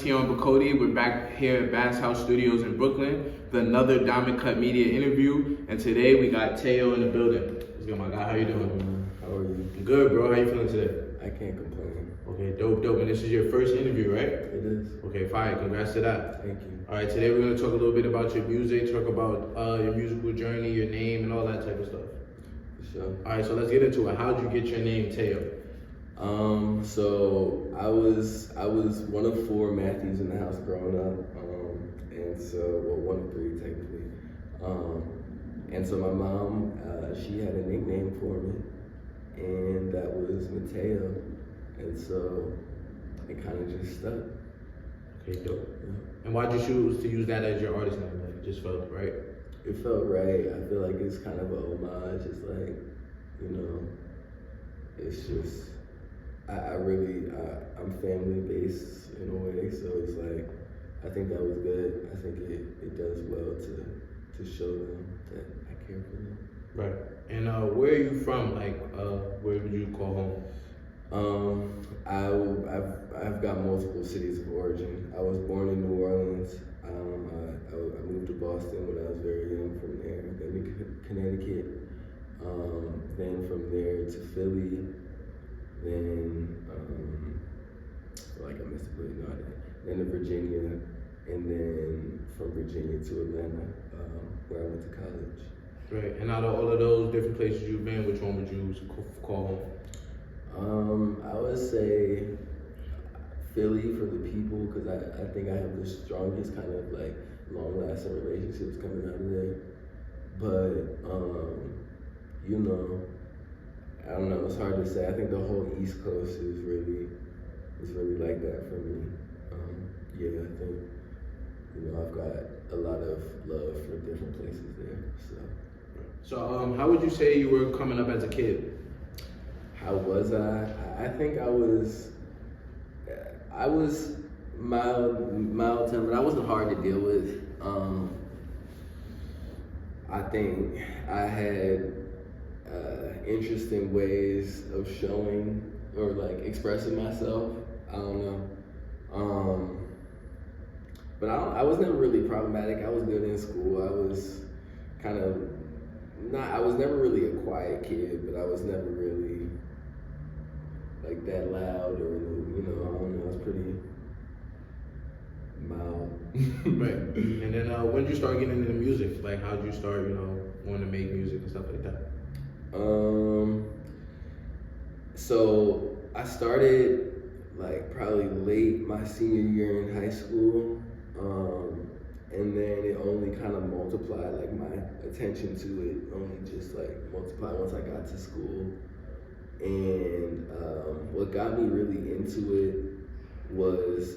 Teyo Becoate. We're back here at Bass House Studios in Brooklyn with another Diamond Cut Media interview. And today we got Teyo in the building. Let's go, my guy. How you doing? How are you? I'm good, bro. How you feeling today? I can't complain. Okay, dope. And this is your first interview, right? It is. Okay, fine. Congrats to that. Thank you. All right, today we're going to talk a little bit about your music, talk about your musical journey, your name, and all that type of stuff. For sure. All right, so let's get into it. How'd you get your name, Teyo? So I was one of four Matthews in the house growing up, and so one of three technically, and so my mom she had a nickname for me, and that was Mateo, and so it kind of just stuck. Okay, dope. Yeah. And why'd you choose to use that as your artist name? Like, it just felt right. It felt right. I feel like it's kind of a homage. It's like, it's just. I'm family based in a way, so it's like, I think that was good. I think it does well to show them that I care for them. Right. And where are you from? Like, where would you call home? I've got multiple cities of origin. I was born in New Orleans. I moved to Boston when I was very young. From there, then to Connecticut. Then from there to Philly. Then, I missed a place, then to Virginia, and then from Virginia to Atlanta, where I went to college. Right, and out of all of those different places you've been, which one would you call home? I would say Philly for the people, because I think I have the strongest kind of like long-lasting relationships coming out of there. But, I don't know, it's hard to say. I think the whole East Coast is really like that for me. I think, I've got a lot of love for different places there, So how would you say you were coming up as a kid? How was I? I think I was mild-tempered. I wasn't hard to deal with. I think I had interesting ways of showing or like expressing myself. I don't know. But I was never really problematic. I was good in school. I was I was never really a quiet kid, but I was never really like that loud or, I don't know, I was pretty mild. Right. And then when did you start getting into music? Like, how'd you start, wanting to make music and stuff like that? So I started like probably late my senior year in high school, and then it only kind of multiplied, like my attention to it only just like multiplied once I got to school. And what got me really into it was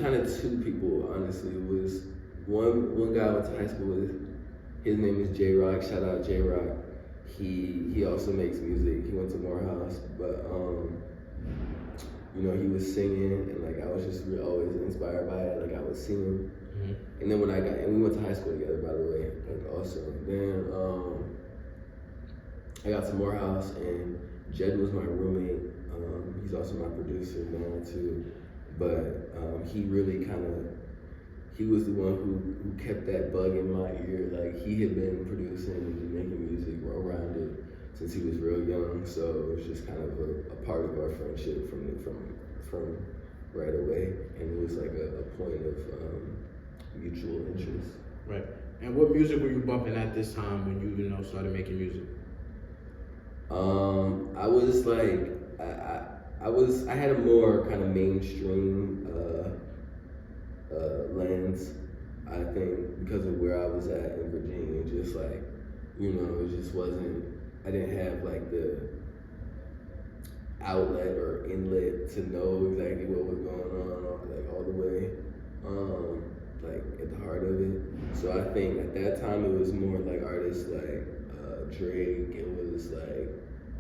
kind of two people, honestly. It was one guy I went to high school with. His name is J-Rock, shout out J-Rock. He also makes music. He went to Morehouse, but he was singing, and like I was just always inspired by it. Like I would sing him, and then we went to high school together, by the way. Like also, then I got to Morehouse, and Jed was my roommate. He's also my producer now too, but he was the one who kept that bug in my ear. Like he had been producing and making music around it since he was real young. So it was just kind of a part of our friendship from right away. And it was like a point of mutual interest. Right. And what music were you bumping at this time when you started making music? I was like, I had a more kind of mainstream lens, I think, because of where I was at in Virginia. Just like, it just wasn't, I didn't have like the outlet or inlet to know exactly what was going on, like all the way, like at the heart of it. So I think at that time it was more like artists like Drake. It was like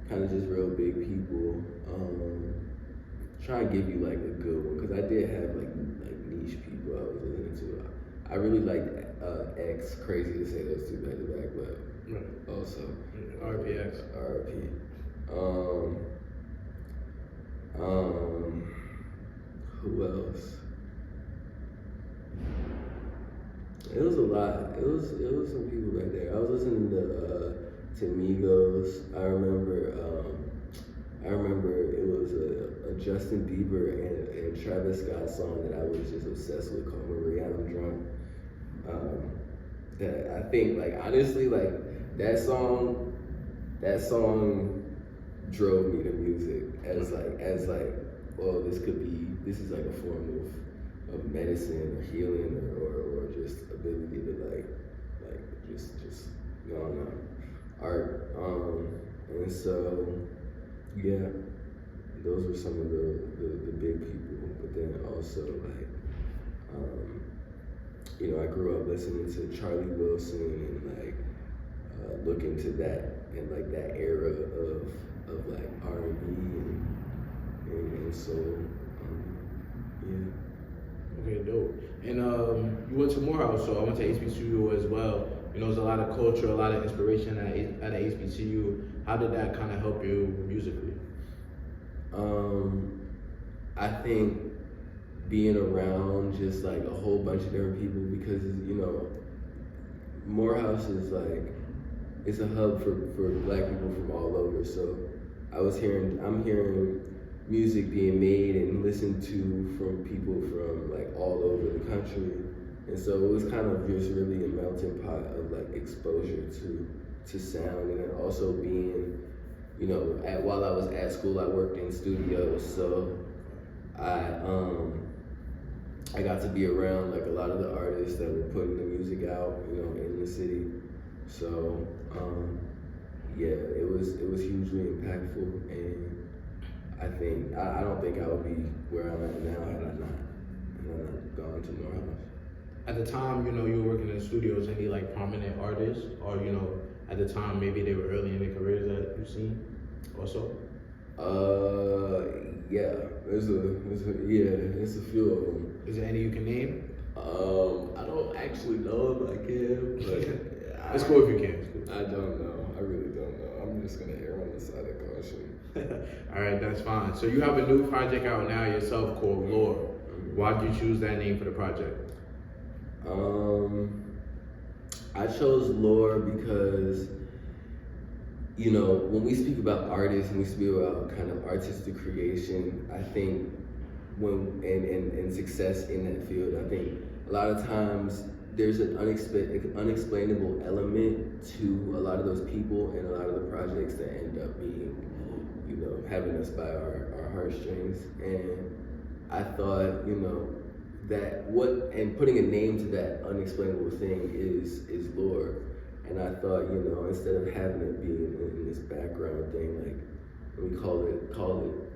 kind of just real big people. Try and give you like a good one, because I did have like niche people I was listening to. I really liked X. Crazy to say those two back to back, but also RPX. RP. Who else? It was a lot. It was some people back there. I was listening to Migos. I remember it was a Justin Bieber and Travis Scott song that I was just obsessed with called Maria I'm Drunk. That I think, like, honestly, like that song drove me to music as like, well, this is like a form of medicine or healing or just ability to like just go on art. And so yeah, those were some of the big people. But then also like I grew up listening to Charlie Wilson and like looking to that and like that era of like R&B and soul. Yeah. Okay, dope. And you went to Morehouse, so I went to HBCU as well. There's a lot of culture, a lot of inspiration at HBCU. How did that kind of help you musically? I think being around just like a whole bunch of different people, because Morehouse is like, it's a hub for Black people from all over. So I'm hearing music being made and listened to from people from like all over the country. And so it was kind of just really a melting pot of like exposure to sound. And then also being, while I was at school, I worked in studios. So I got to be around like a lot of the artists that were putting the music out, in the city. So yeah, it was hugely impactful, and I don't think I would be where I'm at now had I not gone to Morehouse. At the time, you were working in the studios, any like prominent artists, or at the time maybe they were early in their careers that you've seen also? Yeah, there's a few of them. Is there any you can name? I don't actually know if I can, but It's cool if you can. I don't know. I really don't know. I'm just gonna err on the side of caution. All right, that's fine. So you have a new project out now yourself called Lore. Why did you choose that name for the project? I chose Lore because, when we speak about artists and we speak about kind of artistic creation, I think and success in that field, I think a lot of times there's an unexplainable element to a lot of those people and a lot of the projects that end up being, having us by our heartstrings. And I thought, and putting a name to that unexplainable thing is lore. And I thought, instead of having it be in this background thing, like, we call it,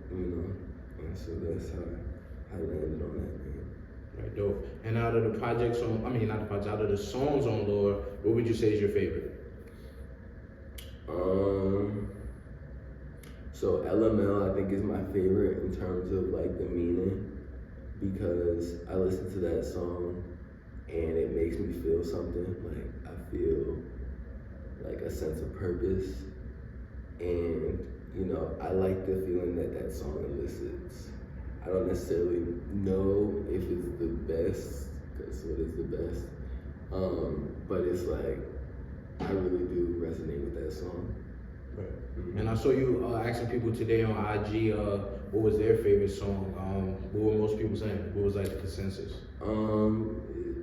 and so that's how I landed on that name. Right, dope. And out of the projects out of the songs on Lore, what would you say is your favorite? So LML, I think, is my favorite in terms of like the meaning, because I listen to that song and it makes me feel something. Like, I feel like a sense of purpose, and I like the feeling that song elicits. I don't necessarily know if it's the best, because what is the best? But it's like, I really do resonate with that song. Right. Mm-hmm. And I saw you asking people today on IG what was their favorite song. What were most people saying? What was like the consensus?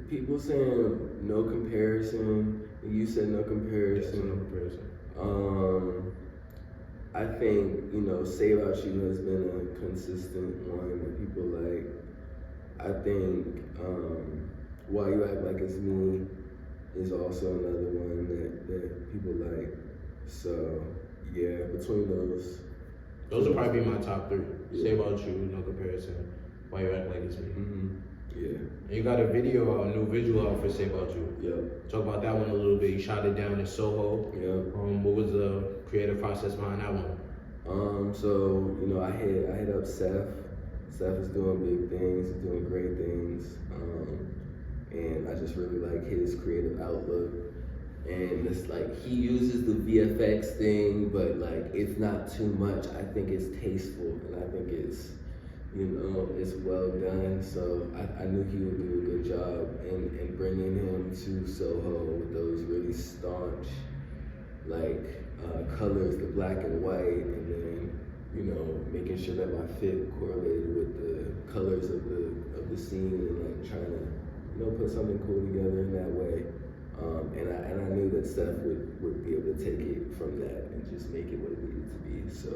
People saying No Comparison. You said No Comparison. Yes, No Comparison. I think, Say About You has been a consistent one that people like. I think Why You Act Like It's Me is also another one that people like. So, yeah, between those. Those would probably be my top three. Yeah. Say About You, No Comparison, Why You Act Like It's Me. Mm-hmm. Yeah. And you got a new visual out for Say About You. Yeah. Talk about that one a little bit. You shot it down in Soho. Yeah. What was the creative process behind that one? So, I hit up Seth. Seth is doing big things, he's doing great things. And I just really like his creative outlook. And it's like, he uses the VFX thing, but like, it's not too much. I think it's tasteful, and I think it's You know, it's well done. So I knew he would do a good job in bringing him to Soho with those really staunch, like colors, the black and white, and then making sure that my fit correlated with the colors of the scene, and like trying to put something cool together in that way. And I knew that Steph would be able to take it from that and just make it what it needed to be. So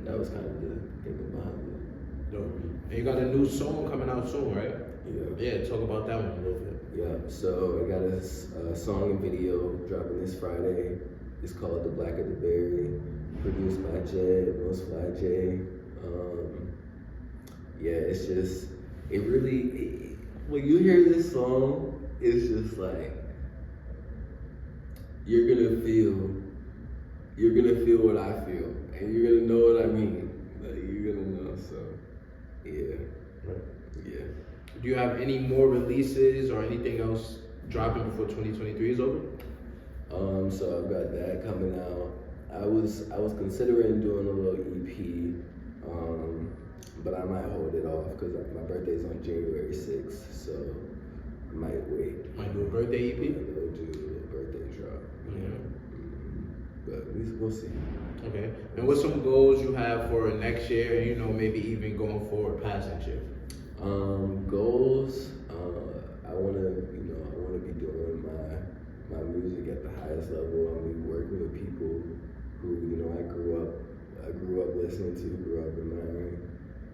that was kind of the thinking behind it. Dope. And you got a new song coming out soon, right? Yeah. Yeah, talk about that one a little bit. Yeah, so I got a song and video dropping this Friday. It's called The Black of the Berry, produced by Jed, Most Fly J. It's just, when you hear this song, it's just like, you're gonna feel what I feel, and you're gonna know what I mean. Like, you're gonna know, so, yeah. Right. Yeah. Do you have any more releases or anything else dropping before 2023 is over? So I've got that coming out. I was considering doing a little EP, but I might hold it off because my birthday's on January 6th, so I might wait. Might do a birthday EP? I'll do a little birthday drop. But we'll see. Okay. And what's some goals you have for next year, and maybe even going forward past next year? Goals. I wanna be doing my music at the highest level. I mean, working with people who I grew up listening to, grew up admiring,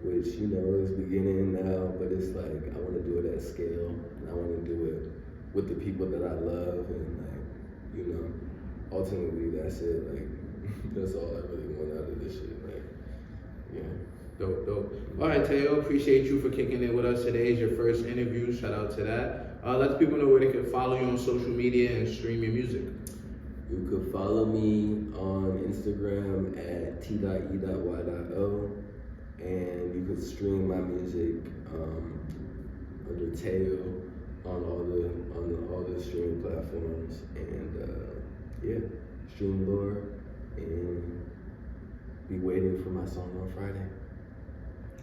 which is beginning now. But it's like I want to do it at scale. And I want to do it with the people that I love, and ultimately that's it. Like that's all I really want out of this shit. Like, yeah. Dope. All right, Teyo, appreciate you for kicking it with us today. It's your first interview. Shout out to that. Let people know where they can follow you on social media and stream your music. You could follow me on Instagram at t.e.y.o, and you could stream my music under Teyo on all the streaming platforms, and stream Lore, and be waiting for my song on Friday.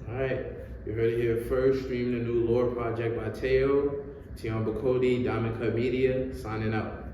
All right, you heard it here first. Stream the new Lore project by Teyo. Tee Becoate, Diamond Cut Media, signing out.